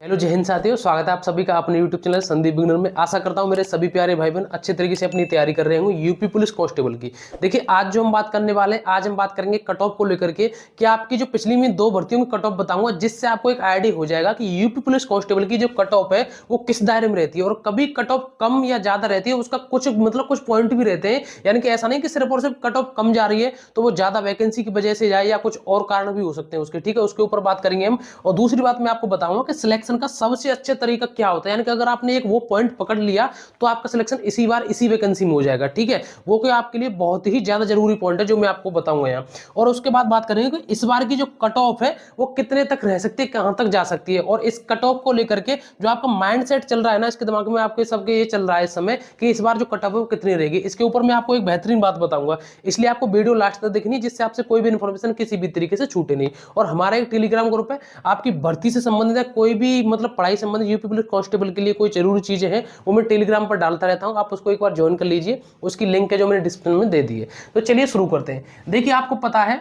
Hello जय हिंद साथियों, स्वागत है आप सभी का अपने यूट्यूब चैनल संदीप बिगनर में। आशा करता हूं मेरे सभी प्यारे भाई बहन अच्छे तरीके से अपनी तैयारी कर रहे होंगे यूपी पुलिस कांस्टेबल की। देखिए आज जो हम बात करने वाले हैं, आज हम बात करेंगे कट ऑफ को लेकर के कि आपकी जो पिछली में दो भर्तियों की कट ऑफ बताऊंगा, जिससे आपको एक आइडिया हो जाएगा कि यूपी पुलिस कांस्टेबल की जो कट ऑफ है वो किस दायरे में रहती है। और कभी कट ऑफ कम या ज्यादा रहती है, उसका कुछ कुछ पॉइंट भी रहते हैं, यानी कि ऐसा नहीं कि सिर्फ और सिर्फ कट ऑफ कम जा रही है तो वो ज्यादा वैकेंसी की वजह से जाए या कुछ और कारण भी हो सकते हैं उसके। ठीक है, उसके ऊपर बात करेंगे हम। और दूसरी बात मैं आपको बताऊंगा कि सिलेक्शन का सबसे अच्छा तरीका क्या होता है, यानी कि अगर आपने एक वो पॉइंट पकड़ लिया तो आपका सिलेक्शन इसी बार इसी वैकेंसी में हो जाएगा। ठीक है, वो कोई आपके लिए बहुत ही ज्यादा जरूरी पॉइंट है जो मैं आपको बताऊंगा यहाँ। और उसके बाद बात करेंगे कि इस बार की जो कट ऑफ है वो कितने तक रह सकती है, कहां तक जा सकती है। और इस कट ऑफ को लेकर के जो आपका माइंडसेट चल रहा है ना, इसके दिमाग में आपके सबके ये चल रहा है इस समय कि इस बार जो कट ऑफ है वो कितनी रहेगी, इसके ऊपर मैं आपको एक बेहतरीन बात बताऊंगा। इसलिए आपको वीडियो लास्ट तक देखनी है, जिससे आपसे कोई भी इंफॉर्मेशन किसी भी तरीके से छूटे नहीं। और हमारा एक टेलीग्राम ग्रुप है, आपकी भर्ती से संबंधित है, कोई भी पढ़ाई संबंधित यूपी पुलिस कांस्टेबल के लिए कोई जरूरी चीजें हैं वो मैं टेलीग्राम पर डालता रहता हूं, आप उसको एक बार ज्वाइन कर लीजिए। उसकी लिंक है जो मैंने डिस्क्रिप्शन में दे दी है। तो चलिए शुरू करते हैं। देखिए आपको पता है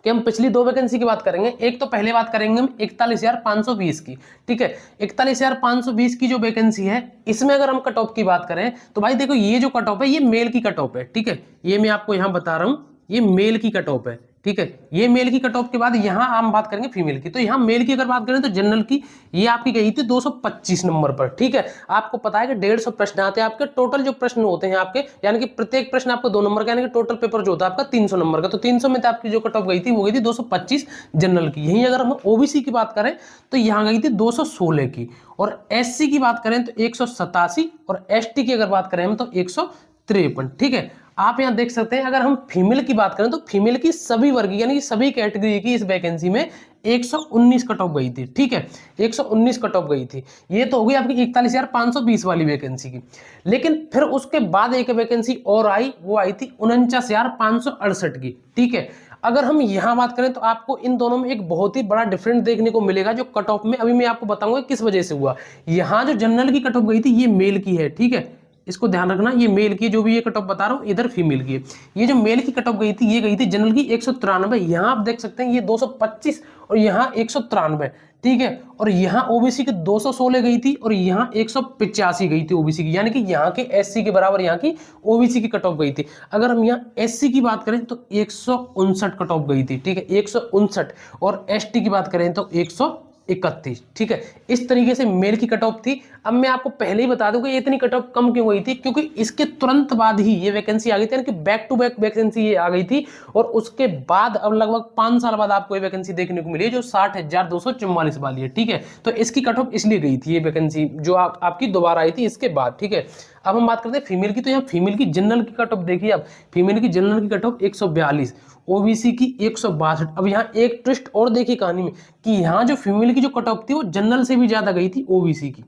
कि हम पिछली दो वैकेंसी की बात करेंगे। एक तो पहले बात करेंगे हम 41,520 की। ठीक है, 41,520 की जो वैकेंसी है, इसमें अगर हम कट ऑफ की बात करें तो भाई देखो ये जो कट ऑफ है ये मेल की कट ऑफ है। ठीक है, ये मैं आपको यहां बता रहा हूं, ये मेल की कट ऑफ है। ठीक है, ये मेल की कट ऑफ के बाद यहां हम बात करेंगे फीमेल की। तो यहां मेल की अगर बात करें तो जनरल की ये आपकी गई थी 225 नंबर पर। ठीक है, आपको पता है कि 150 प्रश्न आते हैं आपके। टोटल जो प्रश्न होते हैं आपके, यानी कि प्रत्येक प्रश्न आपको 2 नंबर का, यानी कि टोटल पेपर जो होता है आपका 300 नंबर का। तो 300 में तो आपकी जो कट ऑफ गई थी वो गई थी 225 जनरल की। यहीं अगर हम ओबीसी की बात करें तो यहां गई थी 216 की। और एससी की बात करें तो 187, और एसटी की अगर बात करें हम तो 153। ठीक है, आप यहां देख सकते हैं। अगर हम फीमेल की बात करें तो फीमेल की सभी वर्ग यानी कि सभी कैटेगरी की इस वैकेंसी में 119 कट ऑफ गई थी। ठीक है, 119 कट ऑफ गई थी। ये तो हो गई आपकी 41,520 वाली वैकेंसी की। लेकिन फिर उसके बाद एक वैकेंसी और आई, वो आई थी 49,568 की। ठीक है, अगर हम यहां बात करें तो आपको इन दोनों में एक बहुत ही बड़ा डिफरेंस देखने को मिलेगा जो कट ऑफ में। अभी मैं आपको बताऊंगा किस वजह से हुआ। यहां जो जनरल की कट ऑफ गई थी ये मेल की है। ठीक है, इसको ध्यान रखना, ये मेल की जो भी ये कट ऑफ बता रहा हूं इधर फीमेल की है। ये जो मेल की कट ऑफ गई थी ये गई थी जनरल की 193। यहां आप देख सकते हैं ये 225 और यहां 193। ठीक है, और यहां ओबीसी की 216 गई थी और यहां 185 गई थी ओबीसी की, यानी कि यहां के एससी के बराबर यहां की ओबीसी की कट ऑफ गई थी। अगर हम यहां एससी की बात करें तो 159 कट ऑफ गई थी। ठीक है, 159। और एसटी की बात करें तो 131। ठीक है, इस तरीके से मेल की कट ऑफ थी। अब मैं आपको पहले ही बता दूं कि ये इतनी कट ऑफ कम क्यों हुई थी, क्योंकि इसके तुरंत बाद ही ये वैकेंसी आ गई थी, यानी कि बैक टू बैक वैकेंसी ये आ गई थी। और उसके बाद अब लगभग 5 साल बाद आपको ये वैकेंसी देखने को मिली है जो 60,244 वाली है। ठीक है, तो इसकी कट ऑफ इसलिए गई थी ये वैकेंसी जो आपकी दोबारा आई थी इसके बाद। ठीक है, अब हम बात करते हैं फीमेल की। तो यहाँ फीमेल की जनरल की कट ऑफ देखिए, अब फीमेल की जनरल की कट ऑफ 142, ओबीसी की 162। अब यहाँ एक ट्विस्ट और देखिए कहानी में कि यहाँ जो फीमेल की जो कट ऑफ थी वो जनरल से भी ज्यादा गई थी ओबीसी की।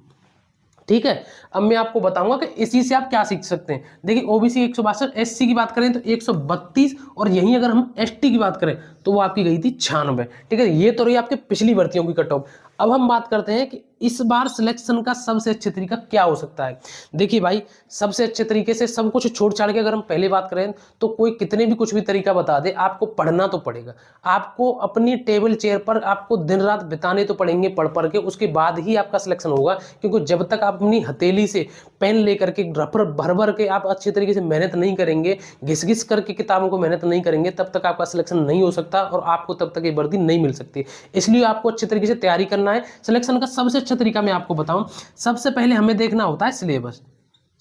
ठीक है, अब मैं आपको बताऊंगा कि इसी से आप क्या सीख सकते हैं। देखिए ओबीसी 162, एससी की बात करें तो 132, और यहीं अगर हम एसटी की बात करें तो वो आपकी गई थी 96। ठीक है, ये तो रही आपके पिछली भर्तियों की कट ऑफ। अब हम बात करते हैं कि इस बार सिलेक्शन का सबसे अच्छे तरीका क्या हो सकता है। देखिए भाई, सबसे अच्छे तरीके से सब कुछ छोड़ छाड़ के अगर हम पहले बात करें तो कोई कितने भी कुछ भी तरीका बता दे, आपको पढ़ना तो पड़ेगा। आपको अपनी टेबल चेयर पर आपको दिन रात बिताने तो पड़ेंगे पढ़ पढ़ के, उसके बाद ही आपका सिलेक्शन होगा। क्योंकि जब तक आप अपनी हथेली से पेन लेकर के रबर भर भर के आप अच्छे तरीके से मेहनत नहीं करेंगे, घिस घिस करके किताबों को मेहनत नहीं करेंगे, तब तक आपका सिलेक्शन नहीं हो सकता और आपको तब तक ये वर्दी नहीं मिल सकती। इसलिए आपको अच्छे तरीके से तैयारी करना है। सिलेक्शन का सबसे अच्छा तरीका मैं आपको बताऊं, सबसे पहले हमें देखना होता है सिलेबस।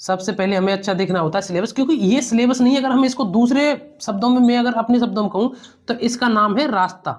सबसे पहले हमें अच्छा देखना होता है सिलेबस, क्योंकि ये सिलेबस नहीं, अगर हम इसको दूसरे शब्दों में, मैं अगर अपने शब्दों में कहूं तो इसका नाम है रास्ता।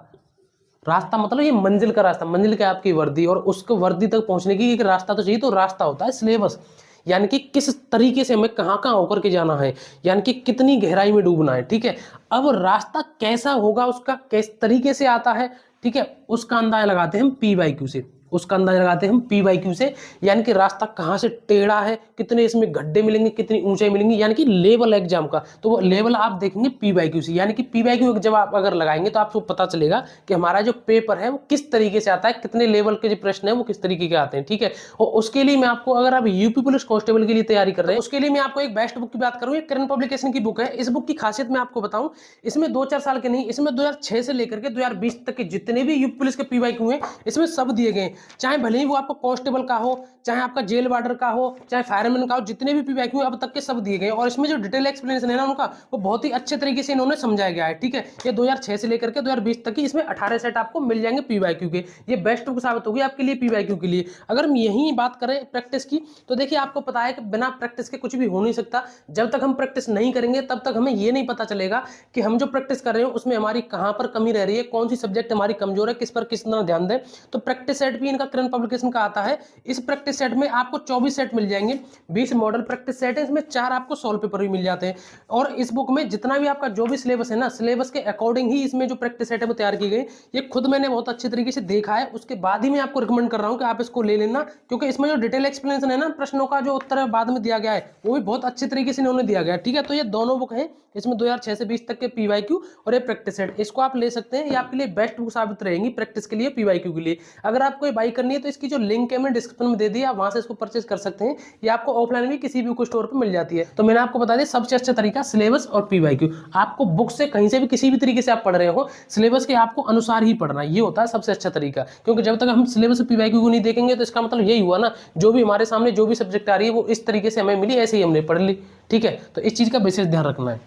रास्ता मतलब ये मंजिल का रास्ता, मंजिल क्या आपकी वर्दी, और उसको वर्दी तक पहुंचने की एक रास्ता तो चाहिए। तो रास्ता होता है सिलेबस, यानी कि किस तरीके से हमें कहां कहां होकर के जाना है, यानी कि कितनी गहराई में डूबना है। ठीक है, अब रास्ता कैसा होगा, उसका किस तरीके से आता है, ठीक है, उसका अंदाजा लगाते हैं हम P/Q से। उसका अंदाजा लगाते हैं हम P/Q से, यानी कि रास्ता कहां से टेढ़ा है, कितने इसमें गड्ढे मिलेंगे, कितनी ऊंचाई मिलेंगी, यानी कि लेवल एग्जाम का। तो वो लेवल आप देखेंगे P/Q से, यानी कि P/Q जब आप अगर लगाएंगे तो आपको पता चलेगा कि हमारा जो पेपर है वो किस तरीके से आता है, कितने लेवल के जो प्रश्न है वो किस तरीके के आते हैं। ठीक है, और उसके लिए मैं आपको, अगर आप यूपी पुलिस कांस्टेबल के लिए तैयारी कर रहे हैं, उसके लिए मैं आपको एक बेस्ट बुक की बात करूं, करंट पब्लिकेशन की बुक है। इस बुक की खासियत मैं आपको बताऊं, इसमें 2-4 साल के नहीं, इसमें 2006 से लेकर के 2020 तक के जितने भी यूपी पुलिस के P/Q हैं इसमें सब दिए गए। चाहे भले ही वो आपको कांस्टेबल का हो, चाहे आपका जेल वार्डर का हो, चाहे फायरमैन का हो, जितने भी पीवाईक्यू अब तक के सब दिए गए। और इसमें जो डिटेल एक्सप्लेनेशन है ना उनका, वो बहुत ही अच्छे तरीके से इन्होंने समझाया गया है। ठीक है, ये 2006 से लेकर के 2020 तक की इसमें 18 सेट आपको मिल जाएंगे पीवाईक्यू के। ये बेस्ट बुक साबित होगी आपके लिए पीवाईक्यू के लिए। अगर हम यही बात करें प्रैक्टिस की, तो देखिए आपको पता है कि बिना प्रैक्टिस के कुछ भी हो नहीं सकता। जब तक हम प्रैक्टिस नहीं करेंगे तब तक हमें ये नहीं पता चलेगा कि हम जो प्रैक्टिस कर रहे हैं उसमें हमारी कहां पर कमी रह रही है, कौन सी सब्जेक्ट हमारी कमजोर है, किस पर कितना ध्यान दें। तो प्रैक्टिस सेट भी इनका करंट पब्लिकेशन का आता है। इस प्रैक्टिस सेट में आपको 24 सेट मिल जाएंगे। 20 मॉडल प्रैक्टिस सेट है, इसमें 4 आपको सॉल्व पेपर भी मिल जाते हैं। और इस बुक में जितना भी आपका जो भी सिलेबस है ना, सिलेबस के अकॉर्डिंग ही इसमें जो प्रैक्टिस सेट है वो तैयार की गई। ये खुद मैंने बहुत अच्छे तरीके से देखा है, उसके बाद ही मैं आपको रिकमेंड कर रहा हूं कि आप इसको ले लेना, क्योंकि इसमें जो डिटेल एक्सप्लेनेशन है ना, प्रश्नों का जो उत्तर बाद में दिया गया है वो भी बहुत अच्छे तरीके से इन्होंने दिया गया है। ठीक है, तो ये दोनों बुक है, इसमें 2006 से 20 तक के पीवाईक्यू और ये प्रैक्टिस सेट, इसको आप ले सकते हैं। ये आपके लिए बेस्ट बुक साबित रहेंगी प्रैक्टिस के लिए, पीवाईक्यू के लिए। अगर आपको ये बाई करनी है तो इसकी जो लिंक है मैं डिस्क्रिप्शन में दे दी, आप वहां से इसको परचेज कर सकते हैं। ये आपको ऑफलाइन भी किसी भी बुक स्टोर पर मिल जाती है। तो मैंने आपको बता दिया सबसे अच्छा तरीका सिलेबस और पीवाईक्यू। आपको बुक से कहीं से भी किसी भी तरीके से आप पढ़ रहे हो, सिलेबस के आपको अनुसार ही पढ़ना, ये होता है सबसे अच्छा तरीका। क्योंकि जब तक हम सिलेबस पीवाईक्यू को नहीं देखेंगे तो इसका मतलब यही हुआ ना, जो भी हमारे सामने जो भी सब्जेक्ट आ रही है वो इस तरीके से हमें मिली, ऐसे ही हमने पढ़ ली। ठीक है, तो इस चीज का विशेष ध्यान रखना है।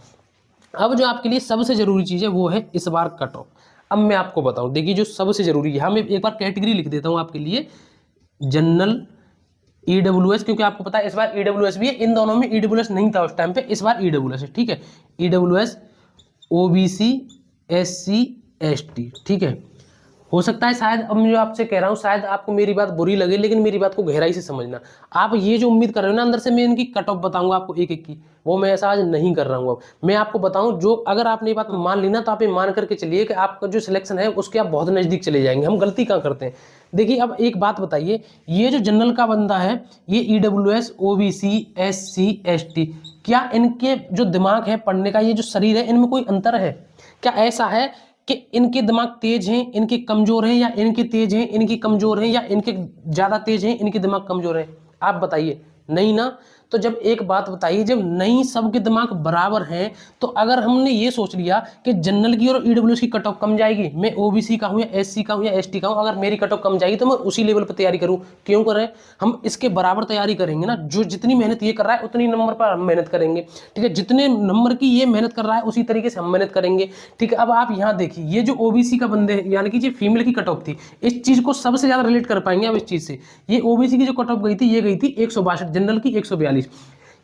अब जो आपके लिए सबसे जरूरी चीज है वो है इस बार कट ऑफ। अब मैं आपको बताऊं, देखिए जो सबसे जरूरी है, मैं एक बार कैटेगरी लिख देता हूं आपके लिए, जनरल, ईडब्ल्यूएस, क्योंकि आपको पता है इस बार ईडब्ल्यूएस भी है। इन दोनों में ईडब्ल्यूएस नहीं था उस टाइम पे, इस बार ईडब्ल्यूएस है। ठीक है, ईडब्ल्यूएस, ओबीसी, एससी, एसटी। ठीक है, हो सकता है शायद अब मैं जो आपसे कह रहा हूँ शायद आपको मेरी बात बुरी लगे, लेकिन मेरी बात को गहराई से समझना। आप ये जो उम्मीद कर रहे हो ना अंदर से मैं इनकी कट ऑफ बताऊंगा आपको एक एक की, वो मैं ऐसा आज नहीं कर रहा हूँ। अब मैं आपको बताऊं, जो अगर आपने ये बात मान ली ना तो आप ये मान करके चलिए कि आपका जो सिलेक्शन है उसके आप बहुत नजदीक चले जाएंगे। हम गलती कहाँ करते हैं, देखिए अब एक बात बताइए, ये जो जनरल का बंदा है, ये ईडब्ल्यूएस, ओबीसी, एससी, एसटी, क्या इनके जो दिमाग है पढ़ने का, ये जो शरीर है, इनमें कोई अंतर है? क्या ऐसा है कि इनके दिमाग तेज हैं, इनके कमजोर हैं, या इनके तेज हैं इनकी कमजोर हैं, या इनके ज्यादा तेज हैं इनके दिमाग कमजोर हैं? आप बताइए, नहीं ना। तो जब एक बात बताइए, जब नहीं सबके दिमाग बराबर हैं, तो अगर हमने ये सोच लिया कि जनरल की और ईडब्ल्यूएस की कट ऑफ कम जाएगी, मैं ओबीसी का हूं या एससी का हूं या एसटी का हूं, अगर मेरी कट ऑफ कम जाएगी तो मैं उसी लेवल पर तैयारी करूं। क्यों करें? हम इसके बराबर तैयारी करेंगे ना। जो जितनी मेहनत ये कर रहा है उतनी नंबर पर हम मेहनत करेंगे। ठीक है, जितने नंबर की ये मेहनत कर रहा है उसी तरीके से हम मेहनत करेंगे। ठीक है, अब आप यहाँ देखिए, ये जो ओबीसी का बंदे यानी कि जो फीमेल की कट ऑफ थी, इस चीज को सबसे ज्यादा रिलेट कर पाएंगे अब इस चीज से। ये ओबीसी की जो कट ऑफ गई थी, ये गई थी 162, जनरल की 142।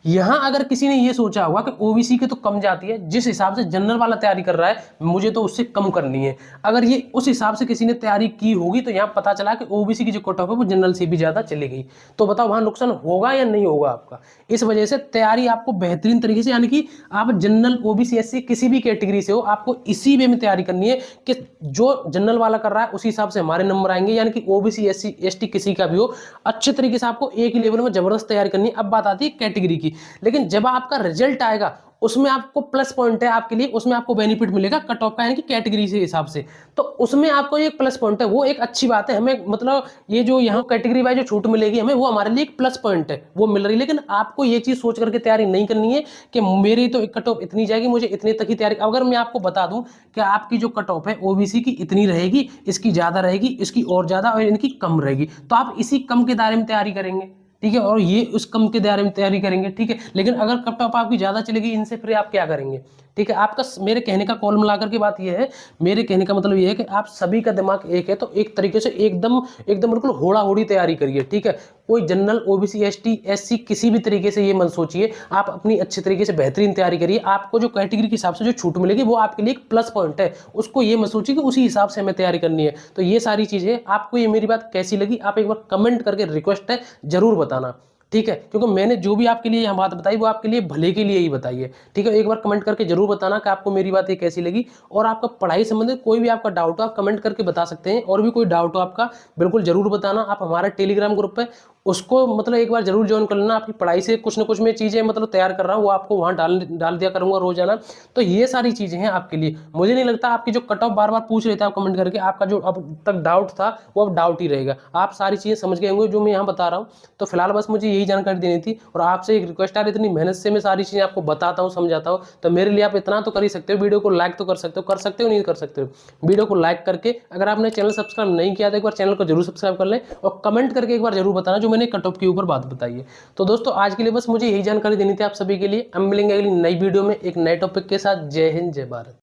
यहां अगर किसी ने ये सोचा होगा कि ओबीसी के तो कम जाती है, जिस हिसाब से जनरल वाला तैयारी कर रहा है मुझे तो उससे कम करनी है, अगर ये उस हिसाब से किसी ने तैयारी की होगी तो यहां पता चला कि ओबीसी की जो कट ऑफ है वो जनरल से भी ज्यादा चली गई। तो बताओ वहां नुकसान होगा या नहीं होगा आपका? इस वजह से तैयारी आपको बेहतरीन तरीके से, यानी कि आप जनरल, ओबीसी, एससी किसी भी कैटेगरी से हो, आपको इसी वे में तैयारी करनी है कि जो जनरल वाला कर रहा है उसी हिसाब से हमारे नंबर आएंगे। यानी कि ओबीसी, एससी, एसटी किसी का भी हो, अच्छे तरीके से आपको एक ही लेवल में जबरदस्त तैयारी करनी है। अब बात आती है कैटेगरी की, लेकिन जब आपका रिजल्ट आएगा उसमें आपको प्लस पॉइंट है आपके लिए, उसमें आपको बेनिफिट मिलेगा कट ऑफ का, यानी कि कैटेगरी से हिसाब से, तो उसमें आपको एक प्लस पॉइंट है, वो एक अच्छी बात है। हमें मतलब ये जो यहाँ कैटेगरी वाइज जो छूट मिलेगी हमें, वो हमारे लिए एक प्लस पॉइंट है, वो मिल रही है। लेकिन आपको ये चीज सोच करके तैयारी नहीं करनी है कि मेरी तो कट ऑफ इतनी जाएगी, मुझे इतने तक ही तैयारी। अगर मैं आपको बता दूं कि आपकी जो कट ऑफ है ओबीसी की इतनी रहेगी, इसकी ज्यादा रहेगी, इसकी और ज्यादा, और इनकी कम रहेगी, तो आप इसी कम के दायरे में तैयारी करेंगे। ठीक है, और ये उस कम के दायरे में तैयारी करेंगे। ठीक है, लेकिन अगर कट ऑफ आपकी ज्यादा चलेगी इनसे, फिर आप क्या करेंगे? ठीक है, आपका मेरे कहने का कॉल मिलाकर के बात यह है, मेरे कहने का मतलब ये है कि आप सभी का दिमाग एक है, तो एक तरीके से एकदम बिल्कुल होड़ा होड़ी तैयारी करिए। ठीक है, कोई जनरल, ओबीसी, एसटी, एससी किसी भी तरीके से ये मत सोचिए, आप अपनी अच्छी तरीके से बेहतरीन तैयारी करिए। आपको जो कैटेगरी के हिसाब से जो छूट मिलेगी वो आपके लिए एक प्लस पॉइंट है, उसको ये मत सोचिए कि उसी हिसाब से हमें तैयारी करनी है। तो ये सारी चीजें, आपको ये मेरी बात कैसी लगी आप एक बार कमेंट करके, रिक्वेस्ट है, जरूर बताना। ठीक है, क्योंकि मैंने जो भी आपके लिए यहाँ बात बताई वो आपके लिए भले के लिए ही बताई है। ठीक है, एक बार कमेंट करके जरूर बताना कि आपको मेरी बात ये कैसी लगी, और आपका पढ़ाई संबंधित कोई भी आपका डाउट हो आप कमेंट करके बता सकते हैं। और भी कोई डाउट हो आपका बिल्कुल जरूर बताना। आप हमारा टेलीग्राम ग्रुप है उसको मतलब एक बार जरूर ज्वाइन कर लेना। आपकी पढ़ाई से कुछ ना कुछ मैं चीज़ें मतलब तैयार कर रहा हूँ, वो आपको वहाँ डाल दिया करूँगा रोजाना। तो ये सारी चीज़ें हैं आपके लिए। मुझे नहीं लगता आपकी जो कट ऑफ बार बार पूछ रहे थे आप कमेंट करके, आपका जो अब तक डाउट था वो अब डाउट ही रहेगा। आप सारी चीज़ें समझ गए होंगे जो मैं यहाँ बता रहा हूँ। तो फिलहाल बस मुझे यही जानकारी देनी थी और आपसे एक रिक्वेस्ट आ रही, इतनी मेहनत से मैं सारी चीज़ें आपको बताता हूँ, समझाता हूँ, तो मेरे लिए आप इतना तो कर ही सकते हो, वीडियो को लाइक तो कर सकते हो नहीं कर सकते हो। वीडियो को लाइक करके, अगर आपने चैनल सब्सक्राइब नहीं किया तो एक बार चैनल को जरूर सब्सक्राइब कर लें और कमेंट करके एक बार जरूर बताना जो मैंने कट ऑफ के ऊपर बात बताई है। तो दोस्तों आज के लिए बस मुझे यही जानकारी देनी थी आप सभी के लिए। हम मिलेंगे अगली नई वीडियो में एक नए टॉपिक के साथ। जय हिंद, जय भारत।